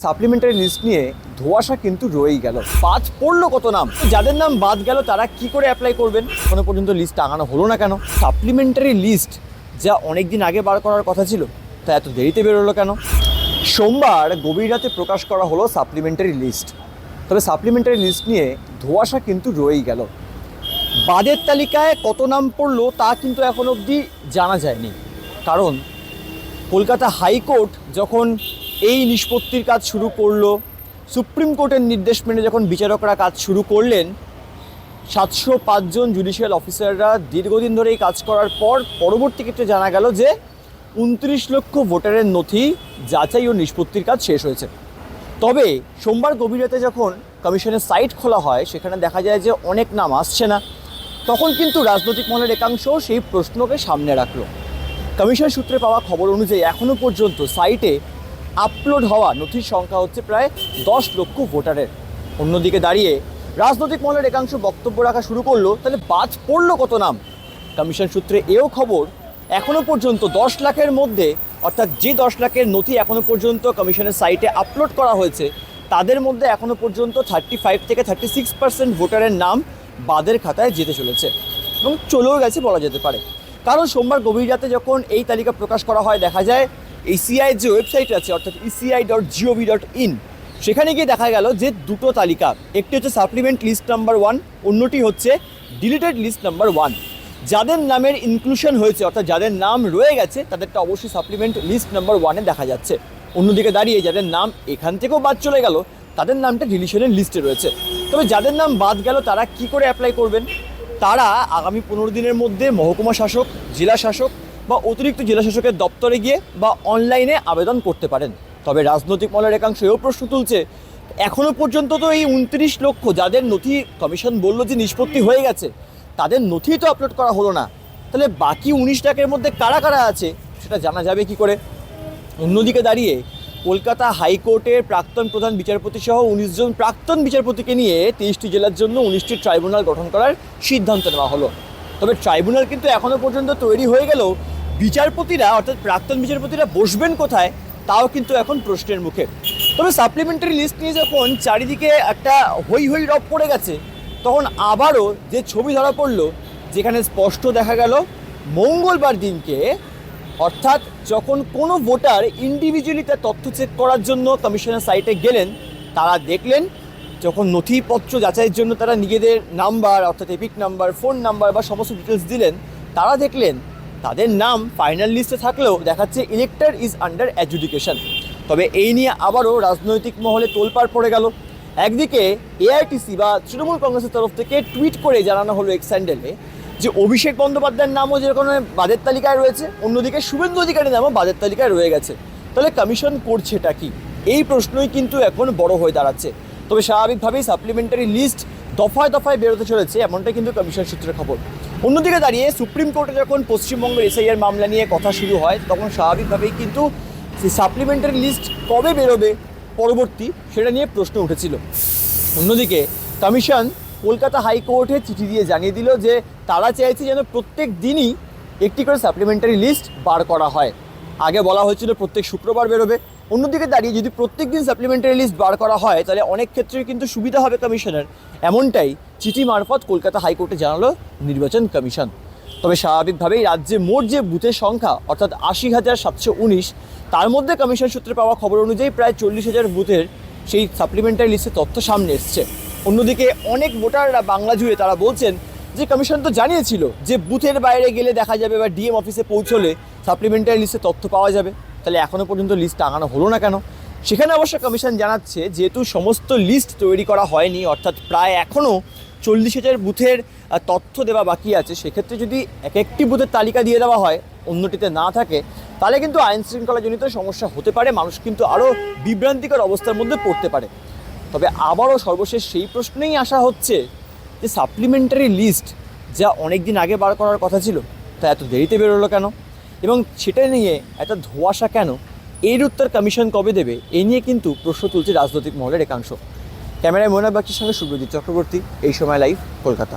Supplementary list নিয়ে ধোঁয়াশা কিন্তু রয়েই গেল। বাদ পড়লো কত নাম, যাদের নাম বাদ গেল তারা কি করে অ্যাপ্লাই করবেন, এখনো পর্যন্ত লিস্ট টাঙানো হলো না কেন? সাপ্লিমেন্টারি লিস্ট যা অনেক দিন আগে বার করার কথা ছিল তা এত দেরিতে বেরোলো কেন? সোমবার গভীর রাতে প্রকাশ করা হলো সাপ্লিমেন্টারি লিস্ট। তবে সাপ্লিমেন্টারি লিস্ট নিয়ে ধোঁয়াশা কিন্তু রয়েই গেল। বাদের তালিকায় কত নাম পড়লো তা কিন্তু এখন অবধি জানা যায়নি। কারণ কলকাতা হাইকোর্ট যখন এই নিষ্পত্তির কাজ শুরু করলো, সুপ্রিম কোর্টের নির্দেশ মেনে যখন বিচারকরা কাজ শুরু করলেন, 705 জন জুডিশিয়াল অফিসাররা দীর্ঘদিন ধরে এই কাজ করার পর পরবর্তী ক্ষেত্রে জানা গেল যে 29 লক্ষ ভোটারের নথি যাচাই ও নিষ্পত্তির কাজ শেষ হয়েছে। তবে সোমবার গভীর রাতে যখন কমিশনের সাইট খোলা হয় সেখানে দেখা যায় যে অনেক নাম আসছে না। তখন কিন্তু রাজনৈতিক মহলের একাংশ সেই প্রশ্নকে সামনে রাখলো। কমিশন সূত্রে পাওয়া খবর অনুযায়ী এখনও পর্যন্ত সাইটে আপলোড হওয়া নথির সংখ্যা হচ্ছে প্রায় 10 লক্ষ ভোটারের। অন্যদিকে দাঁড়িয়ে রাজনৈতিক মহলের একাংশ বক্তব্য রাখা শুরু করলো, তাহলে বাদ পড়লো কত নাম? কমিশন সূত্রে এও খবর, এখনও পর্যন্ত 10 লাখের মধ্যে, অর্থাৎ যে 10 লাখের নথি এখনও পর্যন্ত কমিশনের সাইটে আপলোড করা হয়েছে তাদের মধ্যে এখনও পর্যন্ত 35 থেকে 36% ভোটারের নাম বাদের খাতায় যেতে চলেছে এবং চলেও গেছে বলা যেতে পারে। কারণ সোমবার গভীর রাতে যখন এই তালিকা প্রকাশ করা হয় দেখা যায় ECI যে ওয়েবসাইট আছে অর্থাৎ eci.gov.in, সেখানে গিয়ে দেখা গেল যে দুটো তালিকা, একটি হচ্ছে সাপ্লিমেন্ট লিস্ট নাম্বার 1, অন্যটি হচ্ছে ডিলিটেড লিস্ট নাম্বার 1। যাদের নামের ইনক্লুশন হয়েছে অর্থাৎ যাদের নাম রয়ে গেছে তাদেরটা অবশ্যই সাপ্লিমেন্ট লিস্ট নাম্বার 1-এ দেখা যাচ্ছে। অন্যদিকে দাঁড়িয়ে যাদের নাম এখান থেকেও বাদ চলে গেল তাদের নামটা ডিলিশনের লিস্টে রয়েছে। তবে যাদের নাম বাদ গেল তারা কি করে অ্যাপ্লাই করবেন? তারা আগামী 15 দিনের মধ্যে মহকুমা শাসক, জেলা শাসক বা অতিরিক্ত জেলা শাসকের দপ্তরে গিয়ে বা অনলাইনে আবেদন করতে পারেন। তবে রাজনৈতিক মহলের একাংশ এও প্রশ্ন তুলছে, এখনও পর্যন্ত তো এই 29 লক্ষ যাদের নথি কমিশন বলল যে নিষ্পত্তি হয়ে গেছে তাদের নথি তো আপলোড করা হলো না, তাহলে বাকি 19 লাখের মধ্যে কারা কারা আছে সেটা জানা যাবে কি করে? অন্যদিকে দাঁড়িয়ে কলকাতা হাইকোর্টের প্রাক্তন প্রধান বিচারপতি সহ 19 জন প্রাক্তন বিচারপতিকে নিয়ে 23টি জেলার জন্য 19টি ট্রাইব্যুনাল গঠন করার সিদ্ধান্ত নেওয়া হলো। তবে ট্রাইব্যুনাল কিন্তু এখনও পর্যন্ত তৈরি হয়ে গেলেও বিচারপতিরা অর্থাৎ প্রাক্তন বিচারপতিরা বসবেন কোথায় তাও কিন্তু এখন প্রশ্নের মুখে। তবে সাপ্লিমেন্টারি লিস্ট নিয়ে যখন চারিদিকে একটা হই হই রব পড়ে গেছে তখন আবারও যে ছবি ধরা পড়লো, যেখানে স্পষ্ট দেখা গেল মঙ্গলবার দিনকে, অর্থাৎ যখন কোনো ভোটার ইন্ডিভিজুয়ালি তার তথ্য চেক করার জন্য কমিশনের সাইটে গেলেন, তারা দেখলেন যখন নথিপত্র যাচাইয়ের জন্য তারা নিজেদের নাম্বার অর্থাৎ এপিক নাম্বার, ফোন নাম্বার বা সমস্ত ডিটেলস দিলেন, তারা দেখলেন তাদের নাম ফাইনাল লিস্টে থাকলেও দেখাচ্ছে ইলেক্টর ইজ আন্ডার অ্যাডজুডিকেশন। তবে এই নিয়ে আবারও রাজনৈতিক মহলে তোলপাড় পড়ে গেল। একদিকে এআইটিসি বা তৃণমূল কংগ্রেসের তরফ থেকে টুইট করে জানানো হলো এক্স হ্যান্ডেলে যে অভিষেক বন্দ্যোপাধ্যায়ের নামও যেরকম বাদের তালিকায় রয়েছে, অন্যদিকে শুভেন্দু অধিকারীর নামও বাদের তালিকায় রয়ে গেছে। তাহলে কমিশন করছেটা কি? এই প্রশ্নই কিন্তু এখন বড় হয়ে দাঁড়াচ্ছে। তবে স্বাভাবিকভাবেই সাপ্লিমেন্টারি লিস্ট দফায় দফায় বেরোতে চলেছে, এমনটাই কিন্তু কমিশন সূত্রের খবর। অন্যদিকে দাঁড়িয়ে সুপ্রিম কোর্টে যখন পশ্চিমবঙ্গের এসআইআর মামলা নিয়ে কথা শুরু হয় তখন স্বাভাবিকভাবেই কিন্তু সেই সাপ্লিমেন্টারি লিস্ট কবে বেরোবে পরবর্তী সেটা নিয়ে প্রশ্ন উঠেছিল। অন্যদিকে কমিশন কলকাতা হাইকোর্টে চিঠি দিয়ে জানিয়ে দিল যে তারা চাইছে যেন প্রত্যেক দিনই একটি করে সাপ্লিমেন্টারি লিস্ট বার করা হয়। আগে বলা হয়েছিল প্রত্যেক শুক্রবার বেরোবে। অন্যদিকে দাঁড়িয়ে যদি প্রত্যেক দিন সাপ্লিমেন্টারি লিস্ট বার করা হয় তাহলে অনেক ক্ষেত্রে কিন্তু সুবিধা হবে কমিশনের, এমনটাই চিঠি মারফত কলকাতা হাইকোর্টে জানালো নির্বাচন কমিশন। তবে স্বাভাবিকভাবেই রাজ্যে মোট যে বুথের সংখ্যা অর্থাৎ 80,719, তার মধ্যে কমিশন সূত্রে পাওয়া খবর অনুযায়ী প্রায় 40,000 বুথের সেই সাপ্লিমেন্টারি লিস্টের তথ্য সামনে এসছে। অন্যদিকে অনেক ভোটাররা বাংলা জুড়ে তারা বলছেন যে কমিশন তো জানিয়েছিল যে বুথের বাইরে গেলে দেখা যাবে বা ডিএম অফিসে পৌঁছলে সাপ্লিমেন্টারি লিস্টে তথ্য পাওয়া যাবে, তাহলে এখনও পর্যন্ত লিস্ট টাঙানো হলো না কেন? সেখানে অবশ্য কমিশন জানাচ্ছে যেহেতু সমস্ত লিস্ট তৈরি করা হয়নি, অর্থাৎ প্রায় এখনও 40,000 বুথের তথ্য দেওয়া বাকি আছে, সেক্ষেত্রে যদি এক একটি বুথের তালিকা দিয়ে দেওয়া হয় অন্যটিতে না থাকে তাহলে কিন্তু আইন শৃঙ্খলাজনিত সমস্যা হতে পারে, মানুষ কিন্তু আরও বিভ্রান্তিকর অবস্থার মধ্যে পড়তে পারে। তবে আবারও সর্বশেষ সেই প্রশ্নেই আসা হচ্ছে যে সাপ্লিমেন্টারি লিস্ট যা অনেক দিন আগে বার করার কথা ছিল তা এত দেরিতে বেরোলো কেন, এবং সেটা নিয়ে এত ধোঁয়াশা কেন? এর উত্তর কমিশন কবে দেবে এই নিয়ে কিন্তু প্রশ্ন তুলছে রাজনৈতিক মহলের একাংশ। ক্যামেরায় ময়না বাগচির সঙ্গে সুব্রজিৎ চক্রবর্তী, এই সময় লাইভ, কলকাতা।